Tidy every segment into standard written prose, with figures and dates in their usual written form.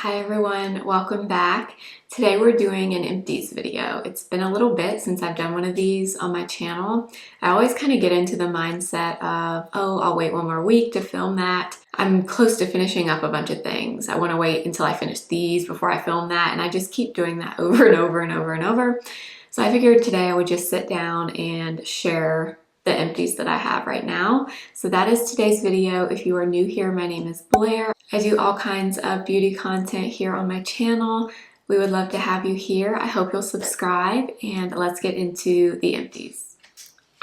Hi everyone, welcome back. Today we're doing an empties video. It's been a little bit since I've done one of these on my channel. I always kind of get into the mindset of, oh, I'll wait one more week to film that. I'm close to finishing up a bunch of things. I want to wait until I finish these before I film that, and I just keep doing that over and over and over and over. So I figured today I would just sit down and share the empties that I have right now. So that is today's video. If you are new here, my name is Blair. I do all kinds of beauty content here on my channel. We would love to have you here. I hope you'll subscribe, and let's get into the empties.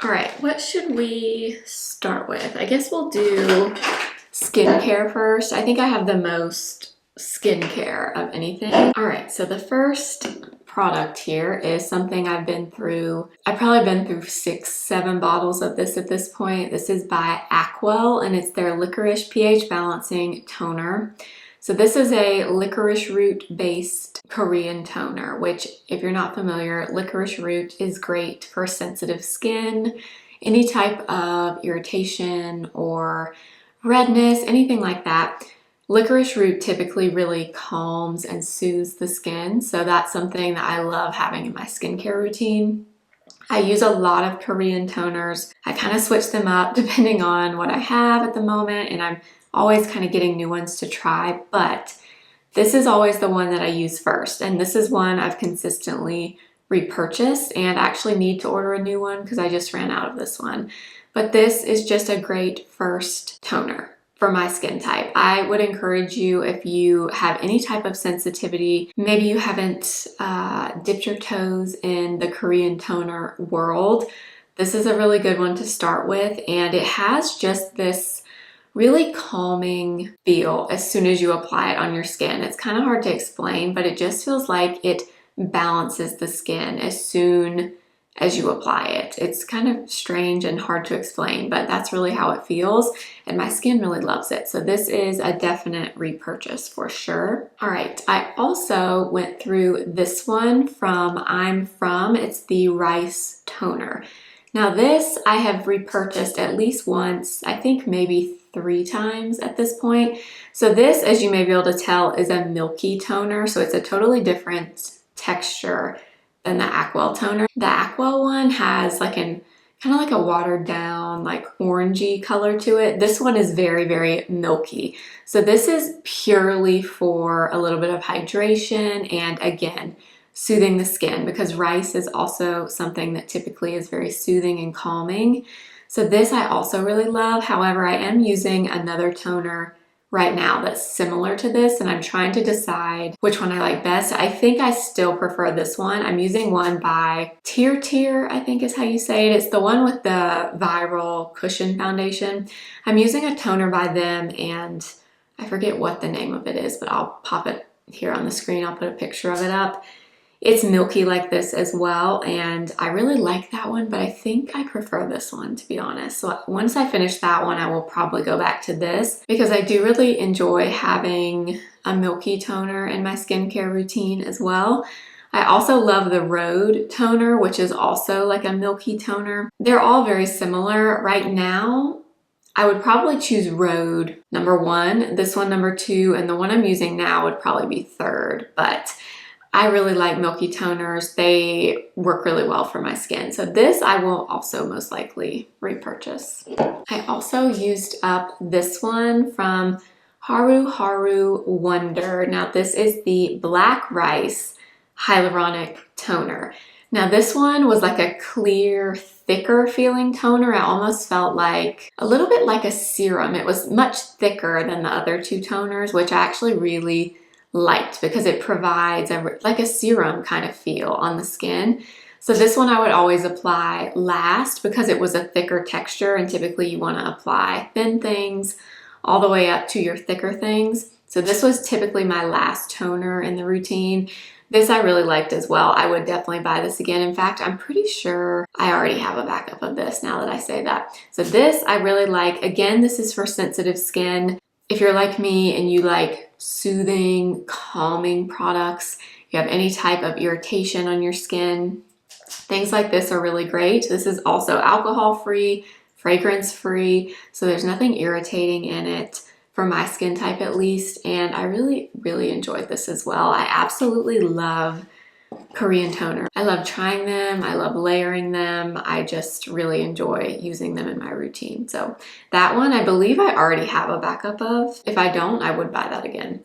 All right, what should we start with? I guess we'll do skincare first. I think I have the most skincare of anything. All right, so the first product here is something I've been through. I've probably been through 6-7 bottles of this at this point. This is by Acwell, and it's their Licorice pH Balancing Toner. So this is a licorice root based Korean toner, which if you're not familiar, licorice root is great for sensitive skin, any type of irritation or redness, anything like that. Licorice root typically really calms and soothes the skin, so that's something that I love having in my skincare routine. I use a lot of Korean toners. I kind of switch them up depending on what I have at the moment, and I'm always kind of getting new ones to try, but this is always the one that I use first, and this is one I've consistently repurchased and actually need to order a new one because I just ran out of this one. But this is just a great first toner for my skin type. I would encourage you, if you have any type of sensitivity, maybe you haven't dipped your toes in the Korean toner world, this is a really good one to start with, and it has just this really calming feel as soon as you apply it on your skin. It's kind of hard to explain, but it just feels like it balances the skin as soon as you apply it. It's kind of strange and hard to explain, but that's really how it feels, and my skin really loves it. So this is a definite repurchase for sure. All right, I also went through this one from I'm From. It's the Rice Toner. Now this I have repurchased at least once, I think maybe 3 times at this point. So this, as you may be able to tell, is a milky toner, so it's a totally different texture than the Acwell toner. The Acwell one has like kind of like a watered down, like orangey color to it. This one is very, very milky. So this is purely for a little bit of hydration and, again, soothing the skin, because rice is also something that typically is very soothing and calming. So this I also really love. However, I am using another toner right now that's similar to this, and I'm trying to decide which one I like best. I think I still prefer this one. I'm using one by Tear, I think is how you say it. It's the one with the viral cushion foundation. I'm using a toner by them, and I forget what the name of it is, but I'll pop it here on the screen. I'll put a picture of it up. It's milky like this as well, and I really like that one, but I think I prefer this one, to be honest. So once I finish that one, I will probably go back to this, because I do really enjoy having a milky toner in my skincare routine as well. I also love the Rhode toner, which is also like a milky toner. They're all very similar. Right now, I would probably choose Rhode number 1, this one number 2, and the one I'm using now would probably be 3rd, but I really like milky toners. They work really well for my skin. So this I will also most likely repurchase. I also used up this one from HaruHaru Wonder. Now this is the Black Rice Hyaluronic Toner. Now this one was like a clear, thicker feeling toner. I almost felt like a little bit like a serum. It was much thicker than the other 2 toners, which I actually really liked because it provides like a serum kind of feel on the skin. So this one I would always apply last because it was a thicker texture, and typically you want to apply thin things all the way up to your thicker things. So this was typically my last toner in the routine. This I really liked as well. I would definitely buy this again. In fact, I'm pretty sure I already have a backup of this now that I say that. So this I really like. Again, this is for sensitive skin. If you're like me and you like soothing, calming products, you have any type of irritation on your skin, things like this are really great. This is also alcohol-free, fragrance-free, so there's nothing irritating in it. for my skin type at least, and I really, really enjoyed this as well. I absolutely love Korean toner. I love trying them, I love layering them, I just really enjoy using them in my routine. So that one I believe I already have a backup of. If I don't, I would buy that again.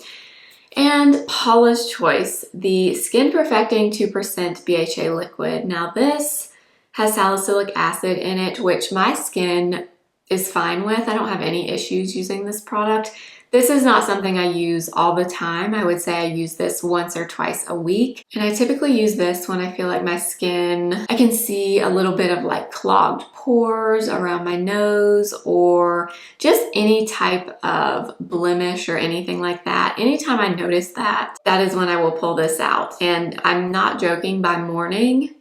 And Paula's Choice, the Skin Perfecting 2% BHA liquid. Now this has salicylic acid in it, which my skin is fine with. I don't have any issues using this product. This is not something I use all the time. I would say I use this once or twice a week. And I typically use this when I feel like my skin, I can see a little bit of like clogged pores around my nose or just any type of blemish or anything like that. Anytime I notice that, that is when I will pull this out. And I'm not joking, by morning,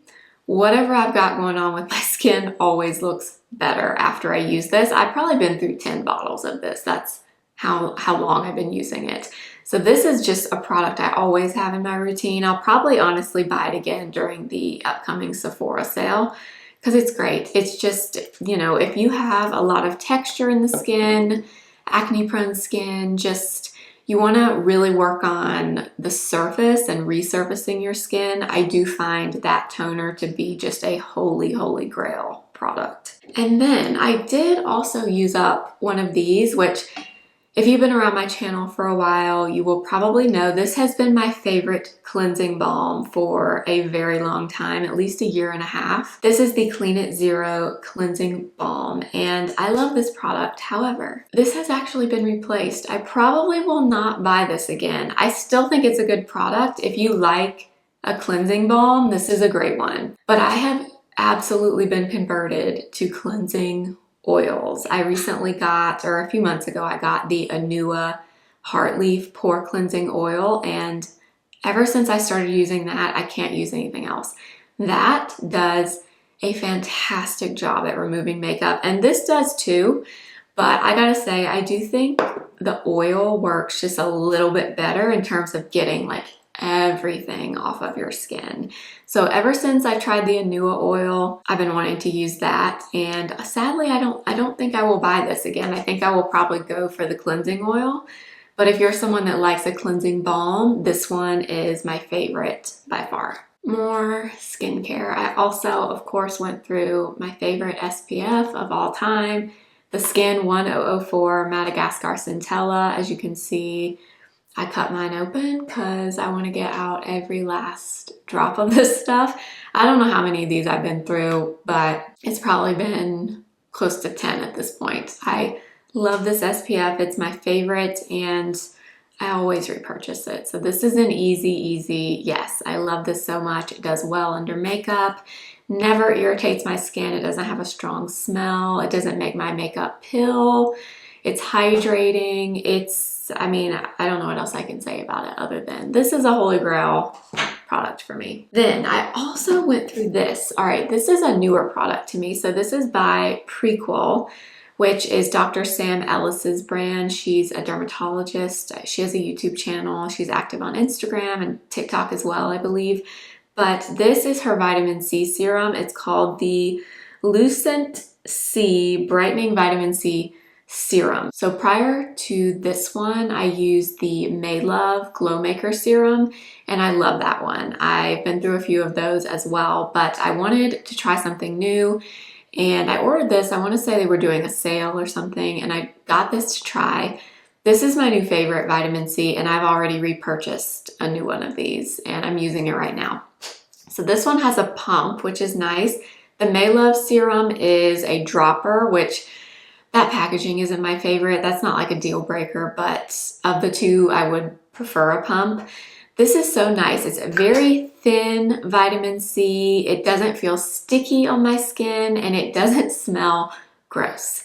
whatever I've got going on with my skin always looks better after I use this. I've probably been through 10 bottles of this. That's how long I've been using it. So this is just a product I always have in my routine. I'll probably honestly buy it again during the upcoming Sephora sale because it's great. It's just, you know, if you have a lot of texture in the skin, acne prone skin, just you want to really work on the surface and resurfacing your skin, I do find that toner to be just a holy, holy grail product. And then I did also use up one of these, which if you've been around my channel for a while, you will probably know this has been my favorite cleansing balm for a very long time, at least a year and a half. This is the Clean It Zero Cleansing Balm, and I love this product. However, this has actually been replaced. I probably will not buy this again. I still think it's a good product. If you like a cleansing balm, this is a great one. But I have absolutely been converted to cleansing oils. I recently got, or a few months ago, I got the Anua Heart Leaf Pore Cleansing Oil, and ever since I started using that, I can't use anything else. That does a fantastic job at removing makeup, and this does too, but I gotta say, I do think the oil works just a little bit better in terms of getting like everything off of your skin. So ever since I tried the Anua oil, I've been wanting to use that, and sadly I don't think I will buy this again. I think I will probably go for the cleansing oil, but if you're someone that likes a cleansing balm, this one is my favorite by far. More skincare. I also, of course, went through my favorite SPF of all time, the Skin 1004 Madagascar Centella. As you can see, I cut mine open because I want to get out every last drop of this stuff. I don't know how many of these I've been through, but it's probably been close to 10 at this point. I love this SPF. It's my favorite, and I always repurchase it. So this is an easy yes. I love this so much. It does well under makeup, never irritates my skin. It doesn't have a strong smell. It doesn't make my makeup pill. It's hydrating. I mean, I don't know what else I can say about it other than this is a holy grail product for me. Then I also went through this. All right, this is a newer product to me. So this is by Prequel, which is Dr. Sam Ellis's brand. She's a dermatologist. She has a YouTube channel. She's active on Instagram and TikTok as well, I believe. But this is her vitamin C serum. It's called the Lucent C Brightening Vitamin C Serum. So prior to this one, I used the Maylove Glow Maker Serum, and I love that one. I've been through a few of those as well, but I wanted to try something new, and I ordered this. I want to say they were doing a sale or something, and I got this to try. This is my new favorite vitamin C, and I've already repurchased a new one of these, and I'm using it right now. So this one has a pump, which is nice. The Maylove Serum is a dropper, which that packaging isn't my favorite. That's not like a deal breaker, but of the two, I would prefer a pump. This is so nice. It's a very thin vitamin C. It doesn't feel sticky on my skin, and it doesn't smell gross,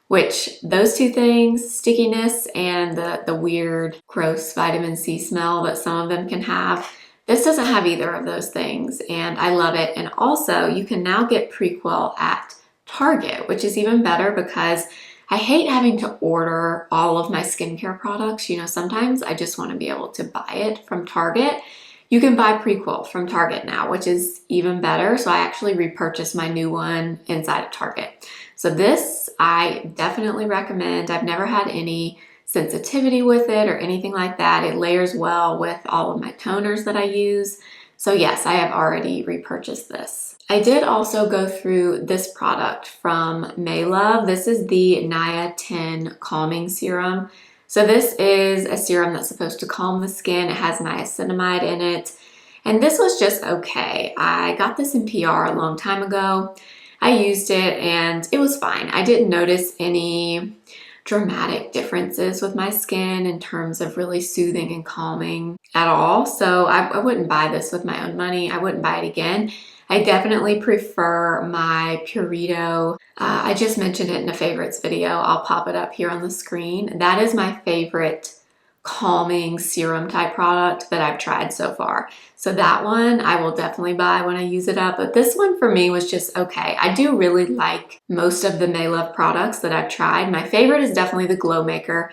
which those two things, stickiness and the weird, gross vitamin C smell that some of them can have, this doesn't have either of those things, and I love it. And also, you can now get Prequel at Target, which is even better because I hate having to order all of my skincare products. You know, sometimes I just want to be able to buy it from Target. You can buy Prequel from Target now, which is even better. So I actually repurchased my new one inside of Target. So this I definitely recommend. I've never had any sensitivity with it or anything like that. It layers well with all of my toners that I use. So yes, I have already repurchased this. I did also go through this product from Maylove. This is the Nia 10 Calming Serum. So this is a serum that's supposed to calm the skin. It has niacinamide in it. And this was just okay. I got this in PR a long time ago. I used it and it was fine. I didn't notice any dramatic differences with my skin in terms of really soothing and calming at all. So I wouldn't buy this with my own money. I wouldn't buy it again. I definitely prefer my Purito. I just mentioned it in a favorites video. I'll pop it up here on the screen. That is my favorite calming serum type product that I've tried so far. So that one I will definitely buy when I use it up, but this one for me was just okay. I do really like most of the Maylove products that I've tried. My favorite is definitely the Glow Maker,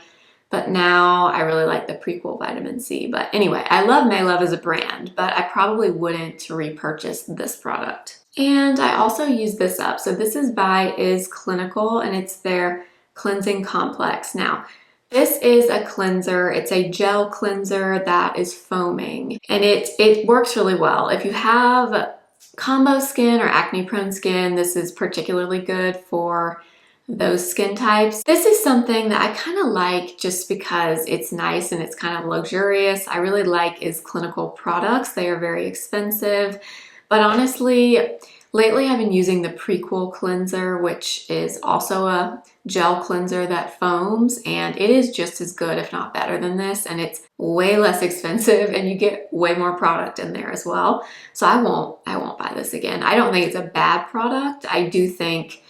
but now I really like the Prequel Vitamin C. But anyway, I love Maylove as a brand, but I probably wouldn't repurchase this product. And I also use this up. So this is by Is Clinical and it's their Cleansing Complex. Now, this is a cleanser. It's a gel cleanser that is foaming and it works really well. If you have combo skin or acne prone skin, this is particularly good for those skin types. This is something that I kind of like just because it's nice and it's kind of luxurious. I really like Is Clinical products. They are very expensive, but honestly, lately I've been using the Prequel cleanser, which is also a gel cleanser that foams, and it is just as good, if not better than this, and it's way less expensive and you get way more product in there as well. So I won't buy this again. I don't think it's a bad product. I do think,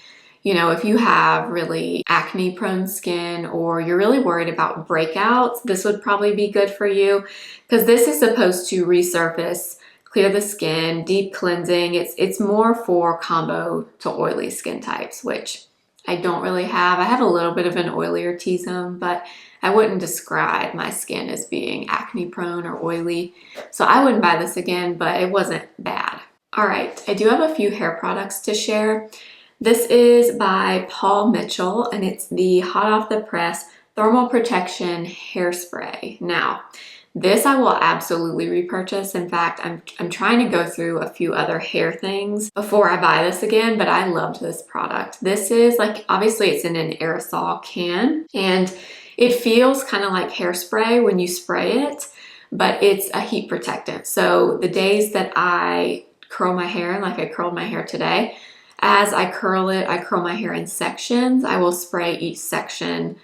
you know, if you have really acne prone skin or you're really worried about breakouts, this would probably be good for you because this is supposed to resurface, clear the skin, deep cleansing. It's more for combo to oily skin types, which I don't really have. I have a little bit of an oilier T-zone, but I wouldn't describe my skin as being acne prone or oily. So I wouldn't buy this again, but it wasn't bad. All right, I do have a few hair products to share. This is by Paul Mitchell and it's the Hot Off the Press Thermal Protection Hairspray. Now, this I will absolutely repurchase. In fact, I'm trying to go through a few other hair things before I buy this again, but I loved this product. This is like, obviously it's in an aerosol can and it feels kind of like hairspray when you spray it, but it's a heat protectant. So the days that I curl my hair, like I curled my hair today, as I curl it, I curl my hair in sections. I will spray each section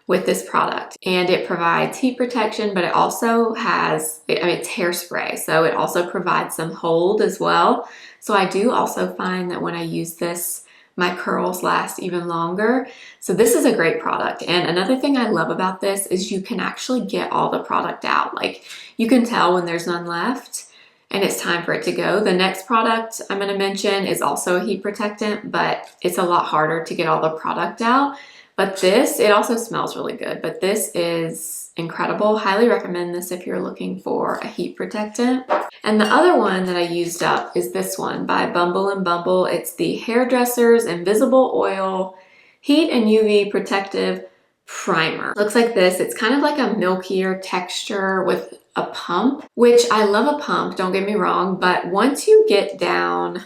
with this product and it provides heat protection, but it also has, it's hairspray, so it also provides some hold as well. So I do also find that when I use this, my curls last even longer. So this is a great product. And another thing I love about this is you can actually get all the product out. Like you can tell when there's none left and it's time for it to go. The next product I'm gonna mention is also a heat protectant, but it's a lot harder to get all the product out. But this, it also smells really good, but this is incredible. Highly recommend this if you're looking for a heat protectant. And the other one that I used up is this one by Bumble and Bumble. It's the Hairdresser's Invisible Oil Heat and UV Protective Primer. Looks like this. It's kind of like a milkier texture with a pump, which I love a pump, don't get me wrong, but once you get down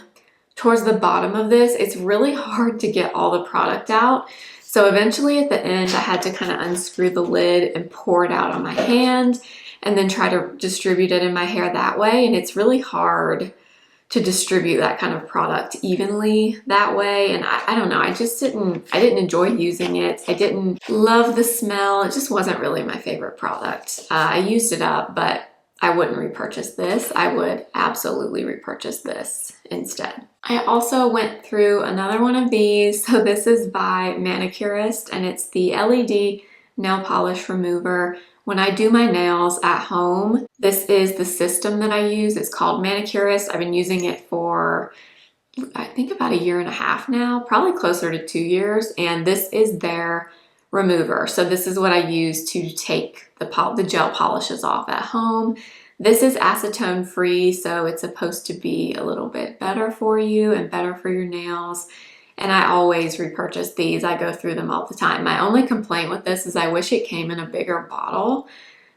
towards the bottom of this, it's really hard to get all the product out. So eventually at the end, I had to kind of unscrew the lid and pour it out on my hand and then try to distribute it in my hair that way. And it's really hard to distribute that kind of product evenly that way. And I don't know, I didn't enjoy using it. I didn't love the smell. It just wasn't really my favorite product. I used it up, but I wouldn't repurchase this. I would absolutely repurchase this instead. I also went through another one of these. So this is by Manicurist and it's the LED nail polish remover. When I do my nails at home, this is the system that I use. It's called Manicurist. I've been using it for, I think about 1.5 years now, probably closer to 2 years. And this is their remover. So this is what I use to take the gel polishes off at home. This is acetone free, so it's supposed to be a little bit better for you and better for your nails. and I always repurchase these. I go through them all the time. My only complaint with this is I wish it came in a bigger bottle,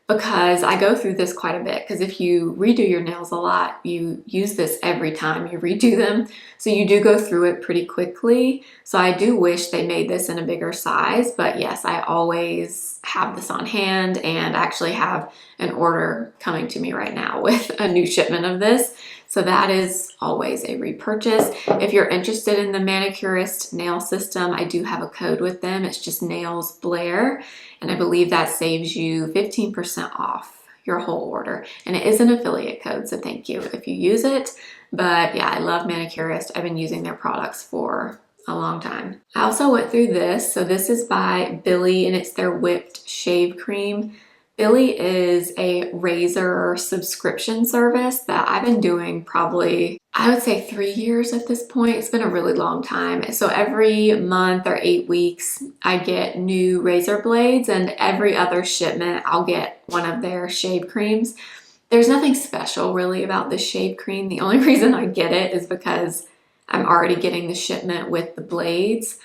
because I go through this quite a bit, because if you redo your nails a lot, you use this every time you redo them. So you do go through it pretty quickly. So I do wish they made this in a bigger size, but yes, I always have this on hand, and actually have an order coming to me right now with a new shipment of this. So that is always a repurchase. If you're interested in the manicurist nail system, I do have a code with them. It's just nails Blair. And I believe that saves you 15% off your whole order. And it is an affiliate code, so thank you if you use it. But yeah, I love Manicurist. I've been using their products for a long time. I also went through this. So this is by Billie, and it's their whipped shave cream. Billie is a razor subscription service that I've been doing probably, I would say 3 years at this point. It's been a really long time. So every month or 8 weeks, I get new razor blades, and every other shipment, I'll get one of their shave creams. There's nothing special really about this shave cream. The only reason I get it is because I'm already getting the shipment with the blades.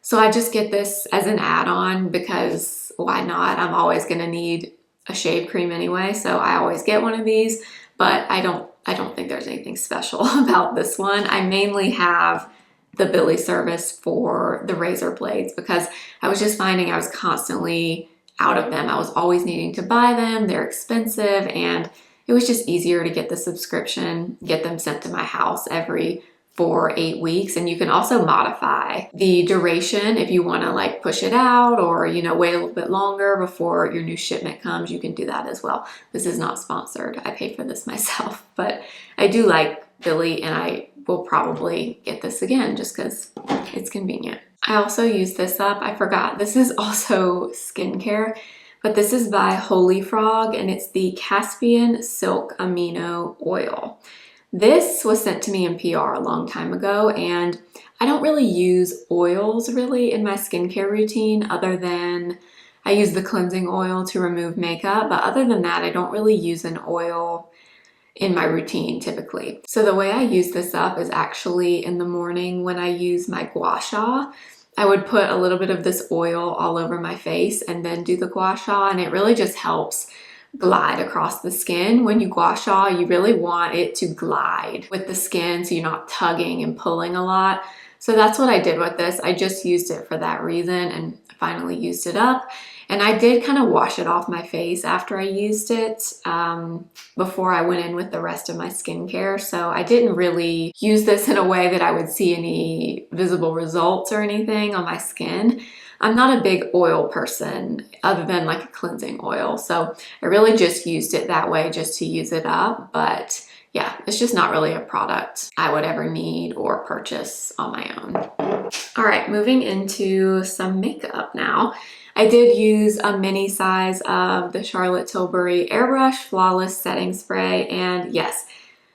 So I just get this as an add-on, because why not? I'm always gonna need a shave cream anyway, so I always get one of these, but I don't think there's anything special about this one. I mainly have the Billie service for the razor blades, because I was just finding I was constantly out of them. I was always needing to buy them. They're expensive, and it was just easier to get the subscription, get them sent to my house every 4 or 8 weeks. And you can also modify the duration if you want to like push it out, or wait a little bit longer before your new shipment comes. You can do that as well. This is not sponsored. I pay for this myself, but I do like Billie, and I will probably get this again just because it's convenient. I also use this up. I forgot. This is also skincare, but this is by Holy Frog, and it's the Caspian Silk Amino Oil. This was sent to me in PR a long time ago, and I don't really use oils really in my skincare routine, other than I use the cleansing oil to remove makeup, but other than that, I don't really use an oil in my routine typically. So the way I use this up is actually in the morning when I use my gua sha. I would put a little bit of this oil all over my face and then do the gua sha, and it really just helps glide across the skin. When you gua sha, you really want it to glide with the skin, so you're not tugging and pulling a lot. So that's what I did with this. I just used it for that reason, and finally used it up. And I did kind of wash it off my face after I used it before I went in with the rest of my skincare. So I didn't really use this in a way that I would see any visible results or anything on my skin. I'm not a big oil person other than like a cleansing oil. So I really just used it that way just to use it up. But yeah, it's just not really a product I would ever need or purchase on my own. All right, moving into some makeup now. I did use a mini size of the Charlotte Tilbury Airbrush Flawless Setting Spray. And yes,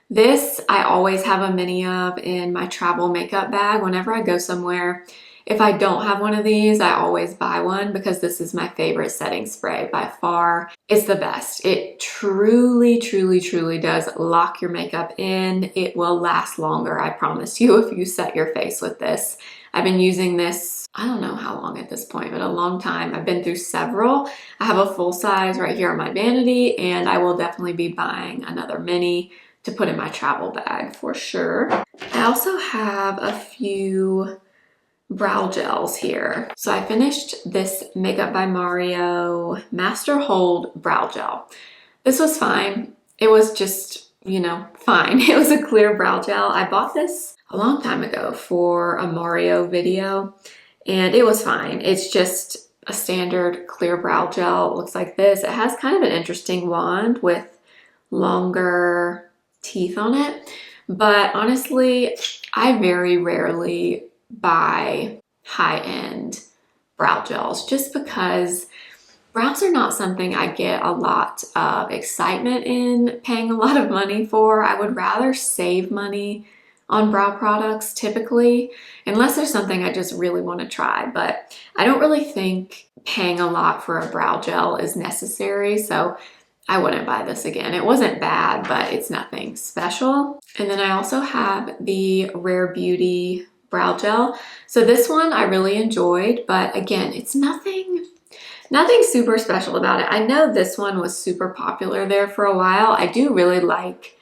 this I always have a mini of in my travel makeup bag whenever I go somewhere. If I don't have one of these, I always buy one, because this is my favorite setting spray by far. It's the best. It truly, truly, truly does lock your makeup in. It will last longer, I promise you, if you set your face with this. I've been using this, I don't know how long at this point, but a long time. I've been through several. I have a full size right here on my vanity, and I will definitely be buying another mini to put in my travel bag for sure. I also have a few brow gels here. So I finished this Makeup by Mario Master Hold brow gel. This was fine. It was just, fine. It was a clear brow gel. I bought this a long time ago for a Mario video, and it was fine. It's just a standard clear brow gel. It looks like this. It has kind of an interesting wand with longer teeth on it, but honestly, I very rarely buy high-end brow gels just because brows are not something I get a lot of excitement in paying a lot of money for. I would rather save money on brow products typically, unless there's something I just really want to try. But I don't really think paying a lot for a brow gel is necessary, so I wouldn't buy this again. It wasn't bad, but it's nothing special. And then I also have the Rare Beauty brow gel. So this one I really enjoyed, but again, it's nothing super special about it. I know this one was super popular there for a while. I do really like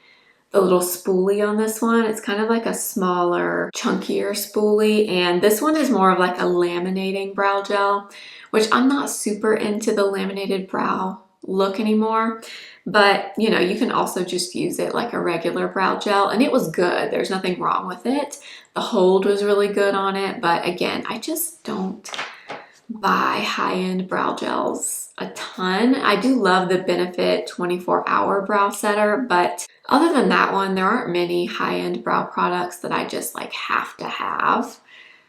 the little spoolie on this one. It's kind of like a smaller, chunkier spoolie, and this one is more of like a laminating brow gel, which I'm not super into the laminated brow look anymore. But you know, you can also just use it like a regular brow gel, and it was good. There's nothing wrong with it. The hold was really good on it, but again, I just don't buy high-end brow gels a ton. I do love the Benefit 24-hour brow setter, but other than that one, there aren't many high-end brow products that I just like have to have.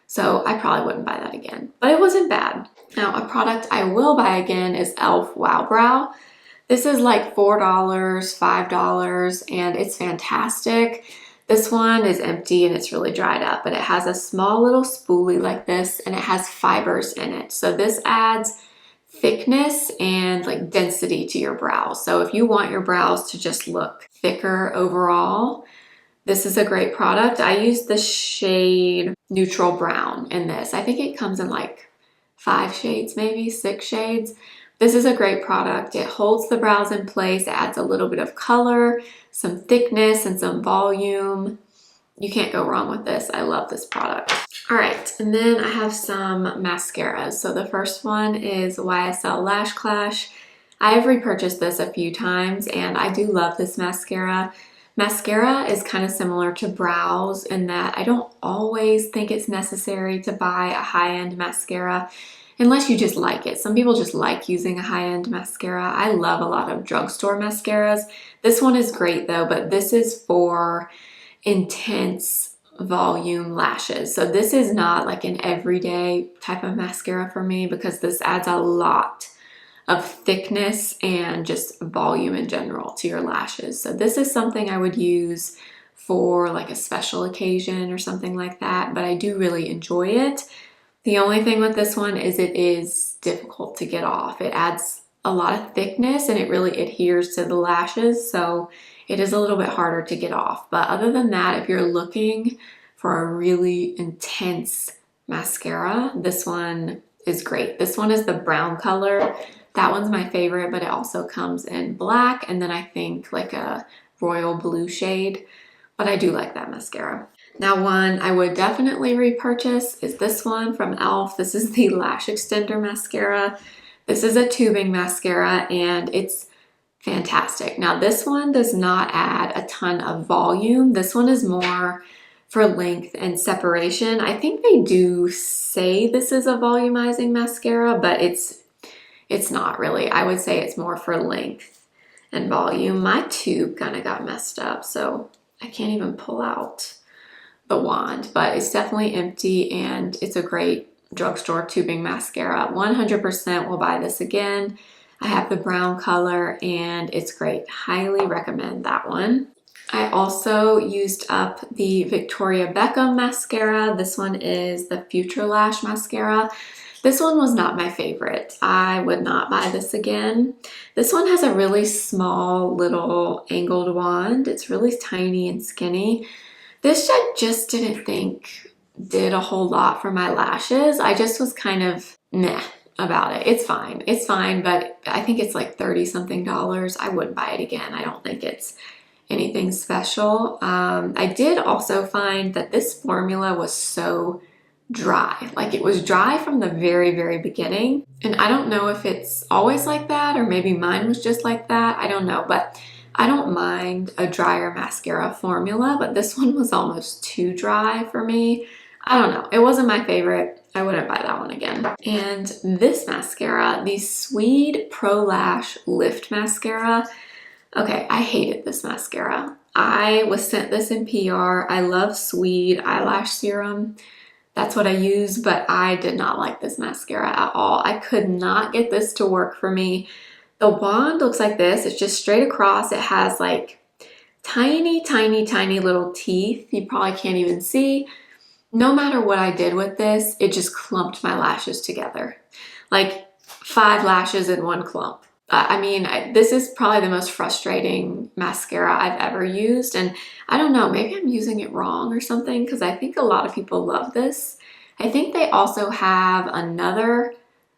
So I probably wouldn't buy that again, but it wasn't bad. Now, a product I will buy again is e.l.f. Wow Brow. This is like $4, $5, and it's fantastic. This one is empty and it's really dried up, but it has a small little spoolie like this, and it has fibers in it. So this adds thickness and like density to your brows. So if you want your brows to just look thicker overall, this is a great product. I use the shade Neutral Brown in this. I think it comes in like 5 shades, maybe 6 shades. This is a great product. It holds the brows in place. It adds a little bit of color, some thickness, and some volume. You can't go wrong with this. I love this product. All right, and then I have some mascaras. So the first one is YSL Lash Clash. I have repurchased this a few times, and I do love this mascara. Mascara is kind of similar to brows in that I don't always think it's necessary to buy a high-end mascara unless you just like it. Some people just like using a high-end mascara. I love a lot of drugstore mascaras. This one is great though, but this is for intense volume lashes. So this is not like an everyday type of mascara for me because this adds a lot of thickness and just volume in general to your lashes. So this is something I would use for like a special occasion or something like that, but I do really enjoy it. The only thing with this one is it is difficult to get off. It adds a lot of thickness and it really adheres to the lashes, so it is a little bit harder to get off. But other than that, if you're looking for a really intense mascara, this one is great. This one is the brown color. That one's my favorite, but it also comes in black and then I think like a royal blue shade, but I do like that mascara. Now, one I would definitely repurchase is this one from e.l.f. This is the Lash Xtndr mascara. This is a tubing mascara and it's fantastic. Now, this one does not add a ton of volume. This one is more for length and separation. I think they do say this is a volumizing mascara, but it's not really. I would say it's more for length and volume. My tube kind of got messed up, so I can't even pull out the wand, but it's definitely empty and it's a great drugstore tubing mascara. 100% will buy this again. I have the brown color and it's great. Highly recommend that one. I also used up the Victoria Beckham mascara. This one is the Future Lash mascara. This one was not my favorite. I would not buy this again. This one has a really small little angled wand. It's really tiny and skinny. This I just didn't think did a whole lot for my lashes. I just was kind of meh about it. It's fine, but I think it's like 30 something. I wouldn't buy it again. I don't think it's anything special. I did also find that this formula was so dry. Like it was dry from the very, very beginning. And I don't know if it's always like that or maybe mine was just like that. I don't know, but I don't mind a drier mascara formula, but this one was almost too dry for me. I don't know. It wasn't my favorite. I wouldn't buy that one again. And this mascara, the Swede Pro Lash Lift Mascara. Okay, I hated this mascara. I was sent this in PR. I love Swede eyelash serum. That's what I use, but I did not like this mascara at all. I could not get this to work for me. The wand looks like this. It's just straight across. It has like tiny, tiny, tiny little teeth. You probably can't even see. No matter what I did with this, it just clumped my lashes together. Like 5 lashes in one clump. I mean, this is probably the most frustrating mascara I've ever used, and I don't know, maybe I'm using it wrong or something, because I think a lot of people love this. I think they also have another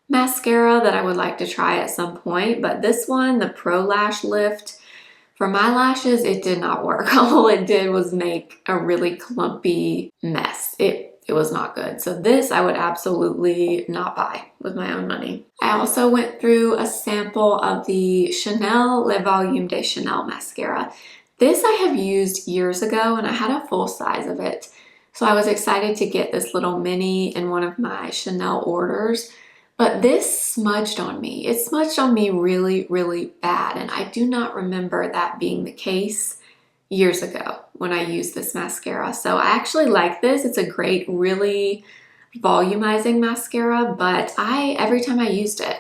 mascara that I would like to try at some point, but this one, the Pro Lash Lift, for my lashes, it did not work. All it did was make a really clumpy mess. It was not good. So this I would absolutely not buy with my own money. I also went through a sample of the Chanel Le Volume de Chanel mascara. This I have used years ago and I had a full size of it. So I was excited to get this little mini in one of my Chanel orders. But this smudged on me. It smudged on me really, really bad. And I do not remember that being the case years ago when I used this mascara. So I actually like this. It's a great, really volumizing mascara, but every time I used it,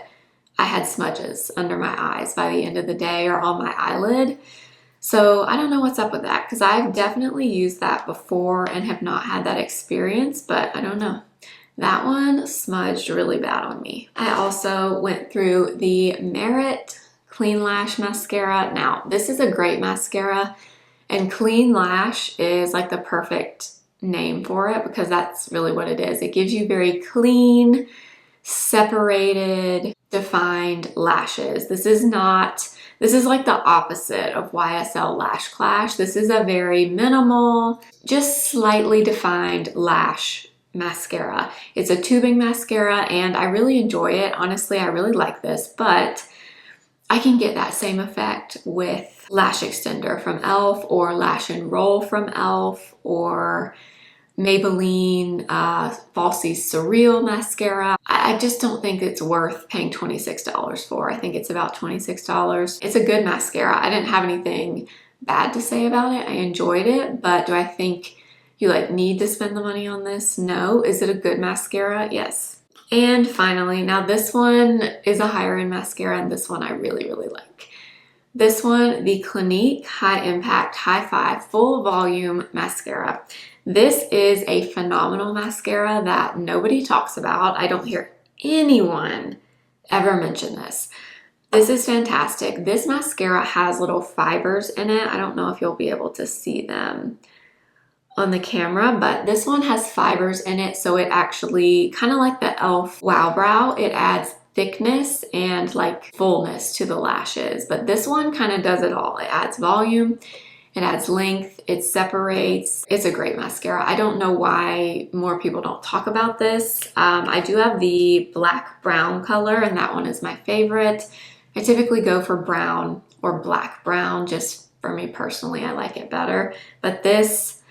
I had smudges under my eyes by the end of the day or on my eyelid. So I don't know what's up with that, because I've definitely used that before and have not had that experience, but I don't know. That one smudged really bad on me. I also went through the Merit Clean Lash Mascara. Now, this is a great mascara, and Clean Lash is like the perfect name for it because that's really what it is. It gives you very clean, separated, defined lashes. This is like the opposite of YSL Lash Clash. This is a very minimal, just slightly defined lash mascara. It's a tubing mascara and I really enjoy it. Honestly, I really like this, but I can get that same effect with Lash Xtndr from e.l.f. or Lash and Roll from e.l.f. or Maybelline Falsies Surreal mascara. I just don't think it's worth paying $26 for. I think it's about $26. It's a good mascara. I didn't have anything bad to say about it. I enjoyed it, but do I think you need to spend the money on this? No. Is it a good mascara? Yes. And finally, now this one is a higher end mascara and this one I really, really like. This one, the Clinique High Impact High Five Full Volume Mascara. This is a phenomenal mascara that nobody talks about. I don't hear anyone ever mention this. This is fantastic. This mascara has little fibers in it. I don't know if you'll be able to see them on the camera, but this one has fibers in it, so it actually, kind of like the e.l.f. Wow Brow, it adds thickness and fullness to the lashes. But this one kind of does it all. It adds volume, it adds length, it separates. It's a great mascara. I don't know why more people don't talk about this. I do have the black brown color and that one is my favorite. I typically go for brown or black brown, just for me personally, I like it better. But this,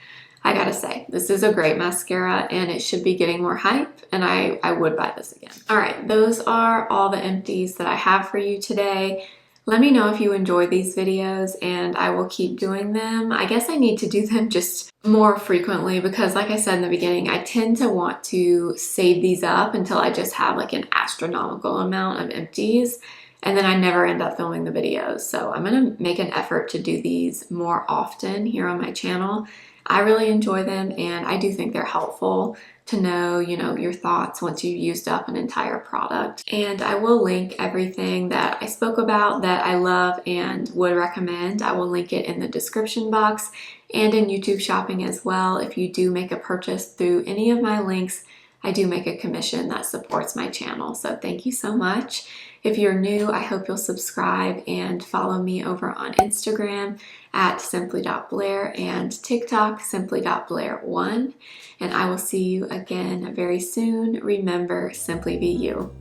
I gotta say, this is a great mascara and it should be getting more hype and I would buy this again. All right, those are all the empties that I have for you today. Let me know if you enjoy these videos and I will keep doing them. I guess I need to do them just more frequently because like I said in the beginning, I tend to want to save these up until I just have an astronomical amount of empties. And then I never end up filming the videos. So I'm gonna make an effort to do these more often here on my channel. I really enjoy them and I do think they're helpful to know, your thoughts once you've used up an entire product. And I will link everything that I spoke about that I love and would recommend. I will link it in the description box and in YouTube shopping as well. If you do make a purchase through any of my links, I do make a commission that supports my channel. So thank you so much. If you're new, I hope you'll subscribe and follow me over on Instagram at simply.blair and TikTok simply.blair1. And I will see you again very soon. Remember, simply be you.